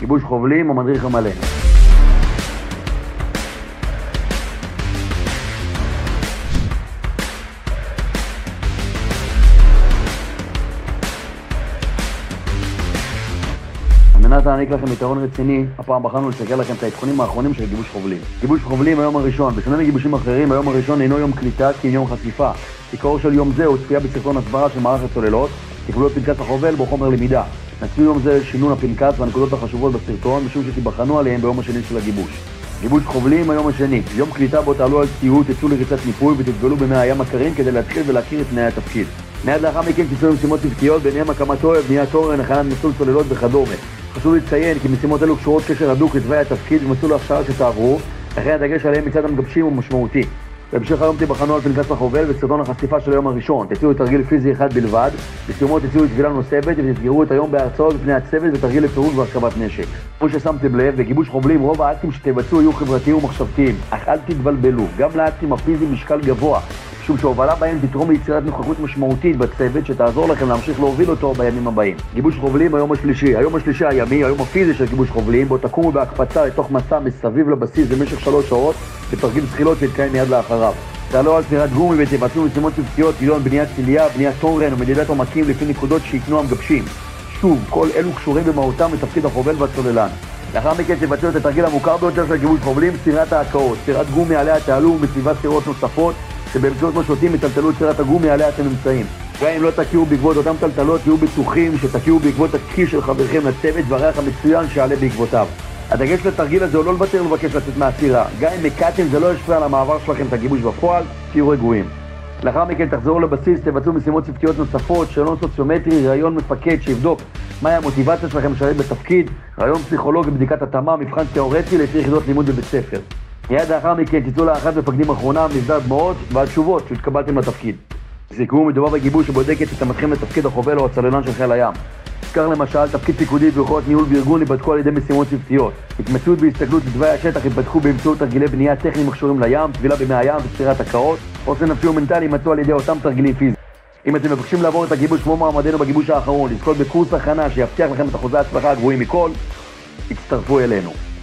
גיבוש חובלים או מדריך המלא. על מנת להעניק לכם יתרון רציני, הפעם בחרנו לסקר לכם את העדכונים האחרונים של גיבוש חובלים. גיבוש חובלים היום הראשון, בשונה מגיבושים אחרים, היום הראשון אינו יום קליטה כי יום חשיפה. עיקרו של יום זה הוא צפייה בסרטון הסברה של מערך הצוללות, תקבלו את פנקס החובל בו חומר למידה. נצפו יום זה שינון הפנקס והנקודות החשובות בסרטון, משום שתיבחנו עליהם ביום השני של הגיבוש. גיבוש חובלים היום השני, יום קליטה בו תעלו על ציוד, תצאו לריצת ניפוי ותתגלו במי הים הקרים כדי להתחיל ולהכיר את תנאי התפקיד. מיד לאחר מכן תצאו למשימות צוותיות, ביניהם הקמת אוהל, בניית תורן, הכנת מסלול צוללות וכדומה. חשוב לציין כי משימות אלו קשורות קשר הדוק לתוואי התפקיד ומסלול ההכשרה שתעברו, לכן הדגש עליהם מצד המגבשים הוא משמעותי. בהמשך היום תיבחנו על פנקס החובל וסרטון החשיפה של היום הראשון. תציעו את תרגיל פיזי אחד בלבד, בסיומו תציעו את טבילה נוספת ותסגרו את היום בהרצאות בפני הצוות ותרגיל לפירוק והרכבת נשק. כמו ששמתם לב, בגיבוש חובלים רוב האקטים שתבצעו יהיו חברתיים ומחשבתיים, אך אל תתבלבלו, גם לאקטים הפיזיים משקל גבוה, משום שהובלה בהם תתרום ליצירת נוכחות משמעותית בצוות שתעזור לכם להמשיך להוביל אותו בימים הבאים. גיבוש חובלים היום השלישי. היום השלישי הימי, היום הפיזי של גיבוש חובלים, בו תקומו בהקפצה לתוך מסע מסביב לבסיס במשך 3 שעות בתרגיל זחילות שיתקיים מיד לאחריו. תעלו על סירת גומי ותבצעו משימות צוותיות כגון בניית צלייה, בניית תורן ומדידת עומקים לפי נקודות שיקנו המגבשים. שוב, כל אלו קשורים במהותם לתפקיד החובל והצוללן. לאחר מכן תבצעו את התרגיל המוכר ביותר של גיבוש חובלים, סירת ההקאות. סירת גומי עליה תעלו ומציבה סירות נוספות שבאמצעות משוטים יטלטלו את סירת הגומי עליה אתם נמצאים. גם אם לא תקיעו בעקבות אותם טלטלות, תהיו בטוחים שתקיעו בעקבות הכיס של חברכם לצוות והריח המצוין שעלה בעקבותיו. הדגש לתרגיל הזה הוא לא לוותר ולבקש לצאת מהסירה. גם אם מקעתם זה לא ישפיע על המעבר שלכם את הגיבוש בפועל, תהיו רגועים. לאחר מכן תחזרו לבסיס, תבצעו משימות צוותיות נוספות, שאלון סוציומטרי, ראיון מפקד שיבדוק מהי המוטיבציה שלכם לשרת בתפקיד, ראיון פסיכולוגי, בדיקת התאמה, מבחן תיאורטי לפי יחידות לימוד בבית ספר. מיד לאחר מכן תצאו להערכת מפקדים אחרונה, מבדל דמעות והתשובות שהתקבלתם לתפקיד. סיכום מדובר בגיבוש שבודקת התאמתכם לתפקיד החובל או הצוללן של חיל הים. נזכר למשל, תפקיד פיקודי ויכולות ניהול בארגון ייבדקו על ידי משימות צוותיות. התמצאות בהסתכלות לתוואי השטח ייבדקו באמצעות תרגילי בנייה טכניים הקשורים לים, טבילה במי הים וסירת הקאות. חוסן נפשי ומנטלי יימצאו על ידי אותם תרגילים פיזיים. אם אתם מבקשים לעבור את הגיבוש כמו מעמדנו בגיבוש האחרון, לזכות בקורס הכנה שיבטיח לכם את אחוזי ההצלחה הגבוהים מכל, הצטרפו אלינו.